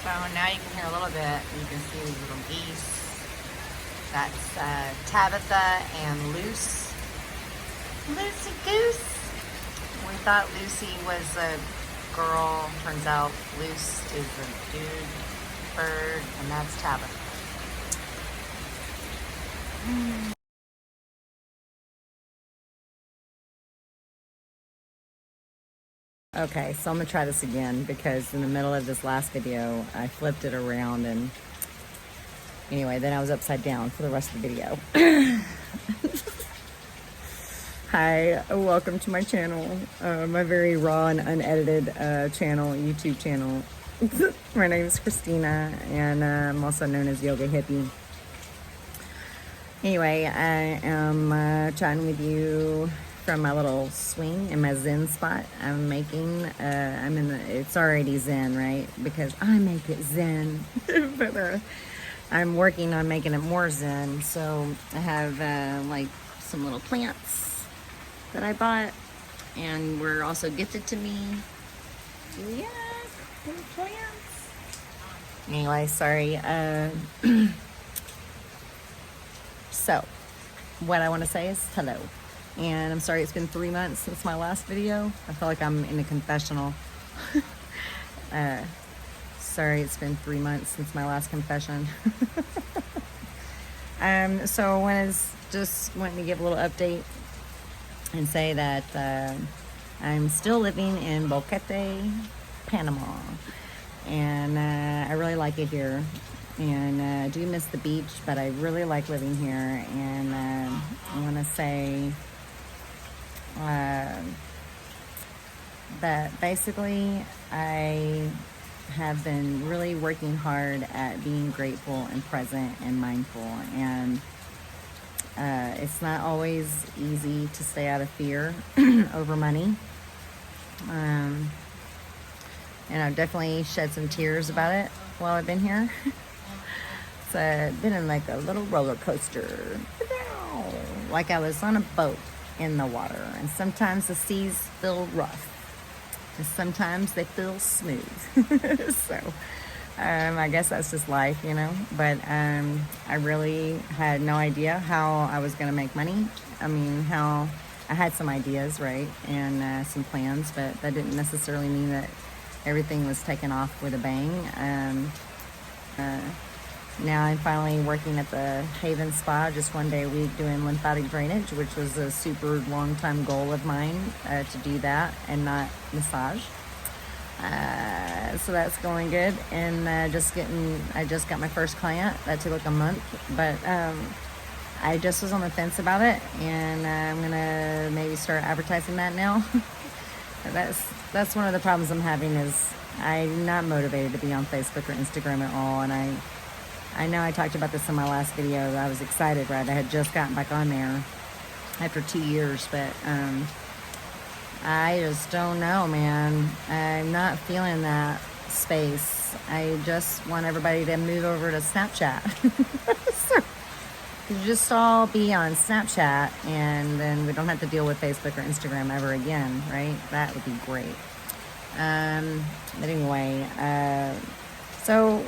So now you can hear a little bit. You can see these little geese. That's Tabitha and Luce. Lucy Goose. We thought Lucy was a girl. Turns out Luce is a dude bird, and that's Tabitha. Okay, so I'm gonna try this again because in the middle of this last video, I flipped it around and anyway, then I was upside down for the rest of the video. Hi, welcome to my channel, my very raw and unedited YouTube channel. My name is Christina and I'm also known as Yoga Hippie. Anyway, I am chatting with you from my little swing in my Zen spot. I'm making, it's already Zen, right? Because I make it Zen, but I'm working on making it more Zen. So I have like some little plants that I bought and were also gifted to me. Yeah, little plants. Anyway, sorry. So what I want to say is hello. And I'm sorry it's been 3 months since my last video. I feel like I'm in a confessional. Sorry it's been 3 months since my last confession. So I just wanting to give a little update and say that I'm still living in Boquete, Panama. And I really like it here. And I do miss the beach, but I really like living here. And I want to say that basically I have been really working hard at being grateful and present and mindful. And it's not always easy to stay out of fear over money. And I've definitely shed some tears about it while I've been here. It's been in like a little roller coaster, like I was on a boat in the water, and sometimes the seas feel rough and sometimes they feel smooth. So I guess that's just life, you know. But I really had no idea how I was going to make money. I mean, how I had some ideas, right, and some plans, but that didn't necessarily mean that everything was taken off with a bang. Now I'm finally working at the Haven Spa just one day a week doing lymphatic drainage, which was a super long time goal of mine, to do that and not massage. So that's going good. And I just got my first client. That took like a month, but I just was on the fence about it, and I'm gonna maybe start advertising that now. That's one of the problems I'm having, is I'm not motivated to be on Facebook or Instagram at all. And I know I talked about this in my last video. I was excited, right? I had just gotten back on there after 2 years, but I just don't know, man. I'm not feeling that space. I just want everybody to move over to Snapchat. So, just all be on Snapchat, and then we don't have to deal with Facebook or Instagram ever again, right? That would be great. But anyway, so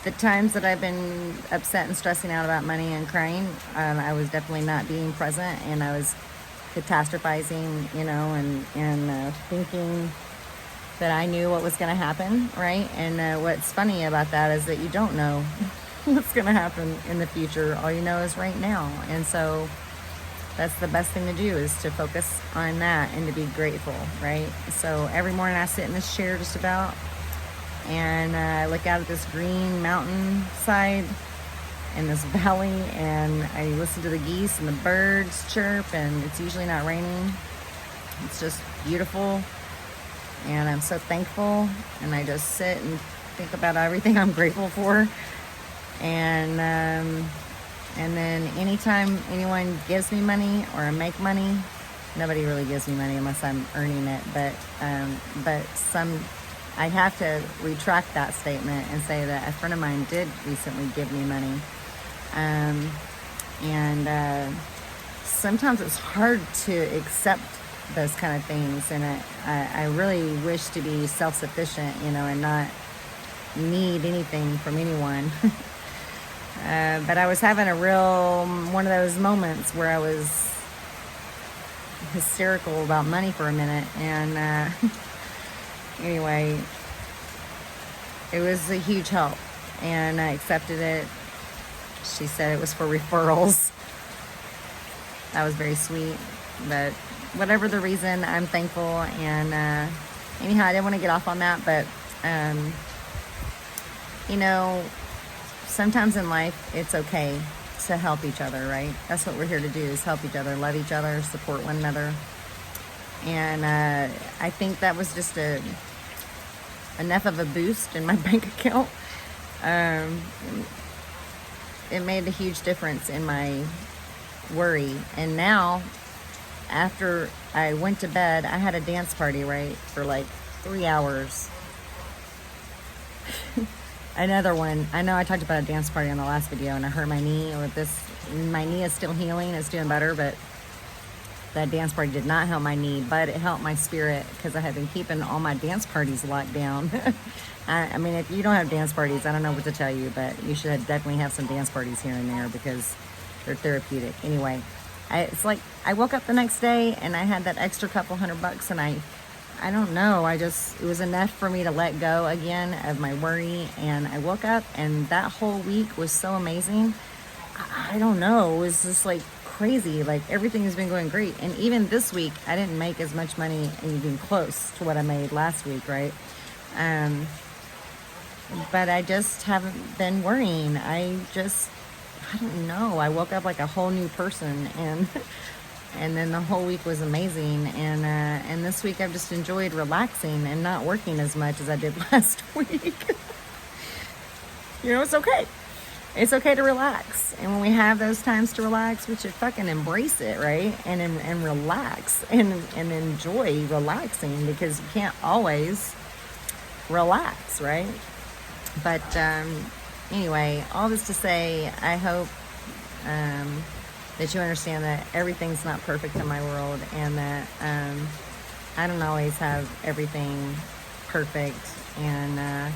the times that I've been upset and stressing out about money and crying, I was definitely not being present, and I was catastrophizing, you know, and thinking that I knew what was going to happen, right? And what's funny about that is that you don't know what's going to happen in the future. All you know is right now. And so that's the best thing to do, is to focus on that and to be grateful, right? So every morning I sit in this chair just about, and I look out at this green mountain side in this valley, and I listen to the geese and the birds chirp, and it's usually not raining. It's just beautiful, and I'm so thankful, and I just sit and think about everything I'm grateful for. And then anytime anyone gives me money or I make money, nobody really gives me money unless I'm earning it, but I have to retract that statement and say that a friend of mine did recently give me money. Sometimes it's hard to accept those kind of things, and I really wish to be self-sufficient, you know, and not need anything from anyone. But I was having a real, one of those moments where I was hysterical about money for a minute. And anyway, it was a huge help. And I accepted it. She said it was for referrals. That was very sweet. But whatever the reason, I'm thankful. And anyhow, I didn't want to get off on that. But, you know, sometimes in life, it's okay to help each other, right? That's what we're here to do, is help each other, love each other, support one another. And I think that was just enough of a boost in my bank account. It made a huge difference in my worry. And now, after I went to bed, I had a dance party, right, for like 3 hours. Another one. I know I talked about a dance party on the last video, and I hurt my knee. My knee is still healing. It's doing better, but that dance party did not help my knee, but it helped my spirit, because I have been keeping all my dance parties locked down. I mean, if you don't have dance parties, I don't know what to tell you, but you should definitely have some dance parties here and there, because they're therapeutic. Anyway, it's like I woke up the next day and I had that extra couple $100, and I don't know, it was enough for me to let go again of my worry. And I woke up, and that whole week was so amazing. I don't know, it was just like crazy. Like, everything has been going great. And even this week, I didn't make as much money, even close to what I made last week, right? But I just haven't been worrying. I don't know, I woke up like a whole new person. And then the whole week was amazing. And this week I've just enjoyed relaxing and not working as much as I did last week. You know, it's okay. It's okay to relax. And when we have those times to relax, we should fucking embrace it, right? And relax and enjoy relaxing, because you can't always relax, right? But anyway, all this to say, I hope that you understand that everything's not perfect in my world, and that I don't always have everything perfect. And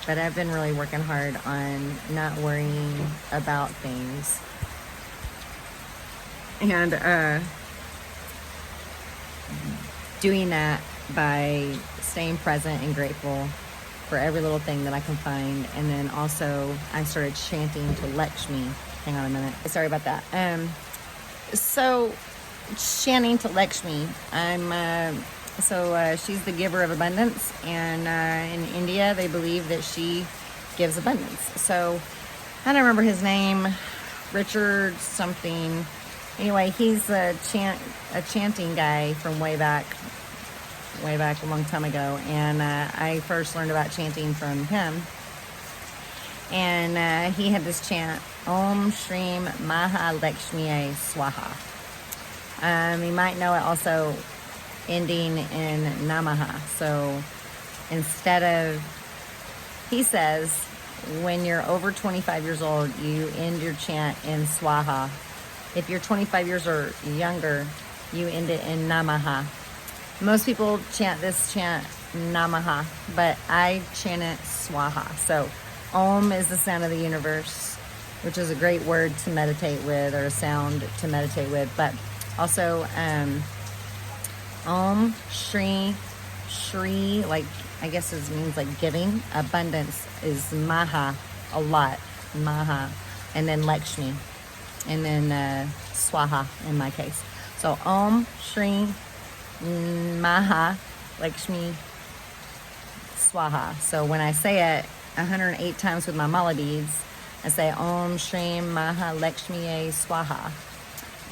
but I've been really working hard on not worrying about things, and doing that by staying present and grateful for every little thing that I can find. And then also, I started chanting to Lakshmi. Hang on a minute. Sorry about that. So chanting to Lakshmi. She's the giver of abundance, and in India they believe that she gives abundance. So I don't remember his name, Richard something. Anyway, he's a chanting guy from way back a long time ago, and I first learned about chanting from him. And he had this chant, Om Shreem Maha Lakshmiye Swaha. You might know it also ending in Namaha. So instead of, he says, when you're over 25 years old, you end your chant in Swaha. If you're 25 years or younger, you end it in Namaha. Most people chant this chant Namaha, but I chant it Swaha. So Om is the sound of the universe, which is a great word to meditate with, or a sound to meditate with. But also, Om, Shri, like, I guess it means like giving. Abundance is Maha, a lot, Maha. And then Lakshmi. And then Swaha in my case. So Om, Shri, Maha, Lakshmi, Swaha. So when I say it 108 times with my mala beads, I say Om Shri Maha Lakshmiye Swaha.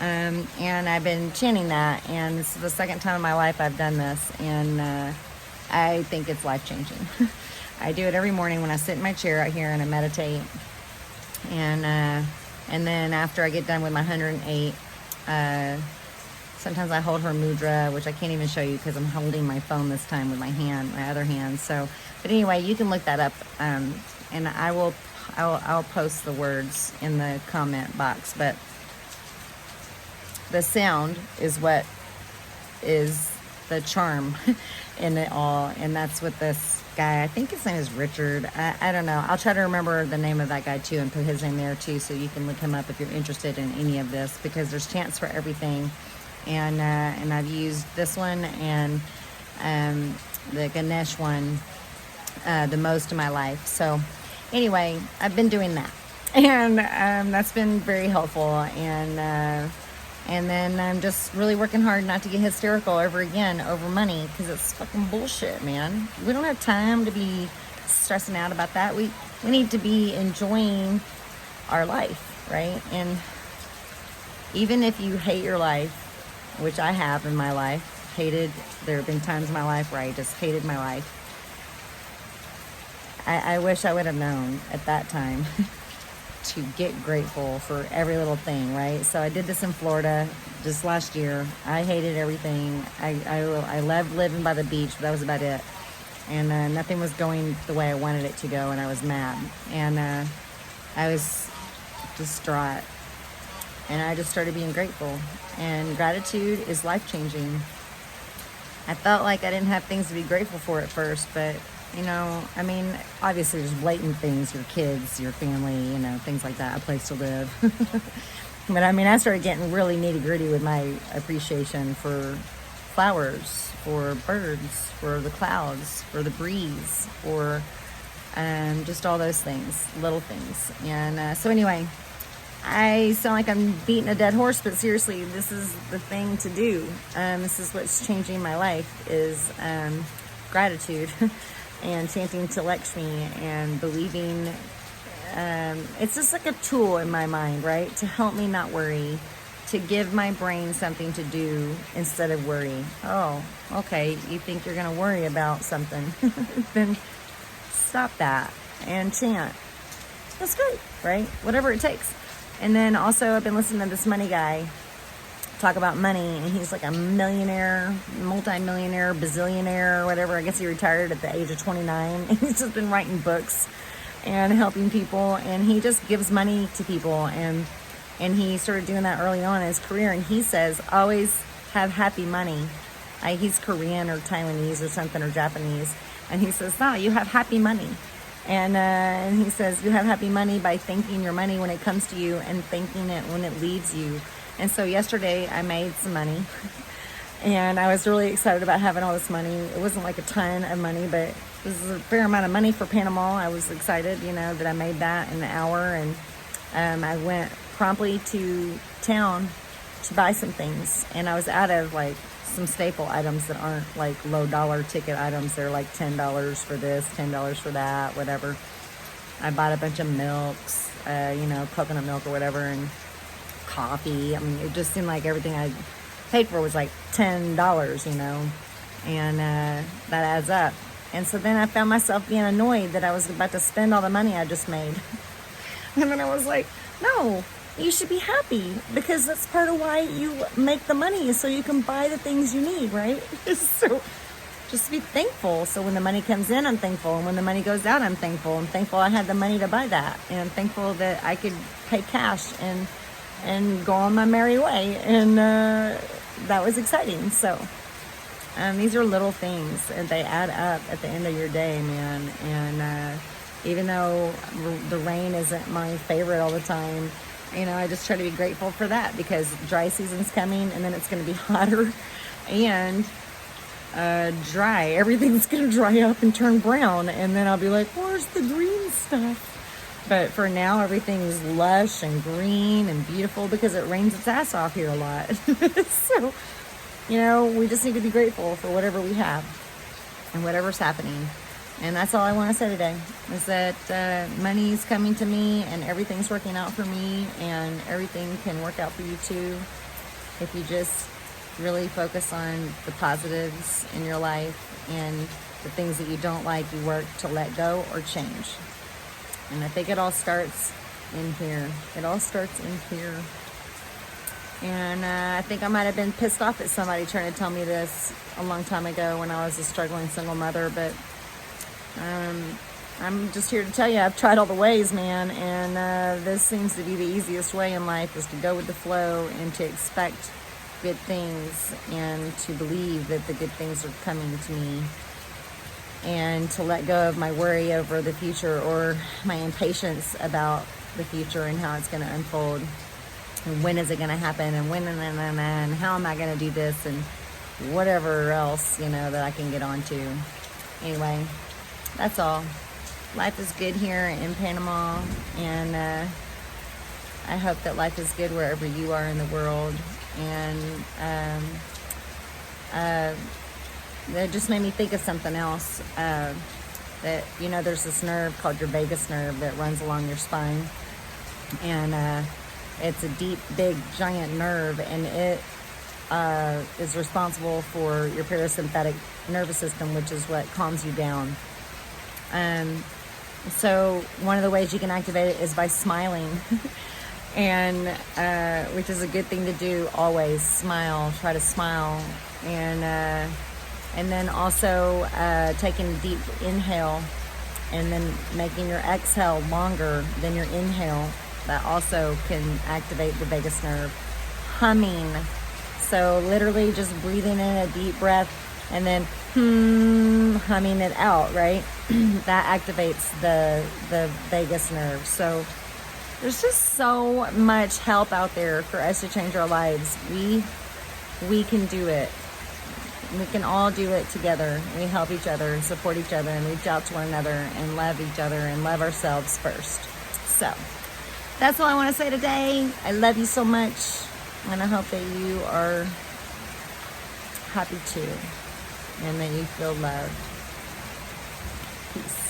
And I've been chanting that, and this is the second time in my life I've done this, and I think it's life-changing. I do it every morning when I sit in my chair out here and I meditate. And then after I get done with my 108, sometimes I hold her mudra, which I can't even show you because I'm holding my phone this time with my other hand. So, but anyway, you can look that up, and I'll post the words in the comment box. But the sound is what is the charm in it all, and that's what this guy. I think his name is Richard. I don't know. I'll try to remember the name of that guy too and put his name there too, so you can look him up if you're interested in any of this, because there's chants for everything. And I've used this one and the Ganesh one the most in my life. So anyway, I've been doing that, and that's been very helpful. And then I'm just really working hard not to get hysterical over money, because it's fucking bullshit, man. We don't have time to be stressing out about that. We need to be enjoying our life, right? And even if you hate your life, which I have in my life, there have been times in my life where I just hated my life. I wish I would have known at that time to get grateful for every little thing, right? So I did this in Florida just last year. I hated everything. I loved living by the beach, but that was about it. And nothing was going the way I wanted it to go, and I was mad. And I was distraught. And I just started being grateful. And gratitude is life-changing. I felt like I didn't have things to be grateful for at first, but you know, I mean, obviously there's blatant things, your kids, your family, you know, things like that, a place to live. But I mean, I started getting really nitty gritty with my appreciation for flowers, for birds, for the clouds, for the breeze, for just all those things, little things. And so anyway, I sound like I'm beating a dead horse, but seriously, this is the thing to do. This is what's changing my life, is gratitude. And chanting to Lakshmi and believing. It's just like a tool in my mind, right? To help me not worry, to give my brain something to do instead of worry. Oh, okay, you think you're going to worry about something. Then stop that and chant. That's great, right? Whatever it takes. And then also I've been listening to this money guy talk about money, and he's like a millionaire, multi-millionaire, bazillionaire, or whatever. I guess he retired at the age of 29. And he's just been writing books and helping people, and he just gives money to people, and he started doing that early on in his career. And he says, always have happy money. He's Korean or Taiwanese or something, or Japanese, and he says, no, you have happy money. And he says, you have happy money by thanking your money when it comes to you and thanking it when it leaves you. And so yesterday I made some money, and I was really excited about having all this money. It wasn't like a ton of money, but it was a fair amount of money for Panama. I was excited, you know, that I made that in an hour. And I went promptly to town to buy some things. And I was out of like some staple items that aren't like low dollar ticket items. They're like $10 for this, $10 for that, whatever. I bought a bunch of milks, you know, coconut milk or whatever, and coffee. I mean, it just seemed like everything I paid for was like $10, you know, and that adds up. And so then I found myself being annoyed that I was about to spend all the money I just made. And then I was like, no, you should be happy, because that's part of why you make the money, is so you can buy the things you need, right? So just be thankful. So when the money comes in, I'm thankful. And when the money goes out, I'm thankful. I'm thankful I had the money to buy that. And I'm thankful that I could pay cash and go on my merry way. And that was exciting. So these are little things, and they add up at the end of your day, man. And even though the rain isn't my favorite all the time, you know, I just try to be grateful for that, because dry season's coming, and then it's going to be hotter and dry. Everything's going to dry up and turn brown, and then I'll be like, where's the green stuff? But for now, everything's lush and green and beautiful, because it rains its ass off here a lot. So, you know, we just need to be grateful for whatever we have and whatever's happening. And that's all I want to say today, is that money's coming to me, and everything's working out for me, and everything can work out for you too, if you just really focus on the positives in your life, and the things that you don't like, you work to let go or change. And I think it all starts in here. It all starts in here. And I think I might have been pissed off at somebody trying to tell me this a long time ago when I was a struggling single mother. But I'm just here to tell you, I've tried all the ways, man. And this seems to be the easiest way in life, is to go with the flow and to expect good things, and to believe that the good things are coming to me. and to let go of my worry over the future or my impatience about the future and how it's going to unfold and when is it going to happen and when and how am I going to do this and whatever else, you know, that I can get onto. Anyway, that's all. Life is good here in Panama, and I hope that life is good wherever you are in the world. And that just made me think of something else. That, you know, there's this nerve called your vagus nerve that runs along your spine. And it's a deep, big, giant nerve, and it is responsible for your parasympathetic nervous system, which is what calms you down. So one of the ways you can activate it is by smiling. And which is a good thing to do always. Smile, try to smile. And then also taking a deep inhale and then making your exhale longer than your inhale. That also can activate the vagus nerve. Humming. So literally just breathing in a deep breath and then humming it out, right? That activates the vagus nerve. So there's just so much help out there for us to change our lives. We can do it. We can all do it together. We help each other and support each other and reach out to one another and love each other and love ourselves first. So that's all I want to say today. I love you so much, and I hope that you are happy too and that you feel loved. Peace.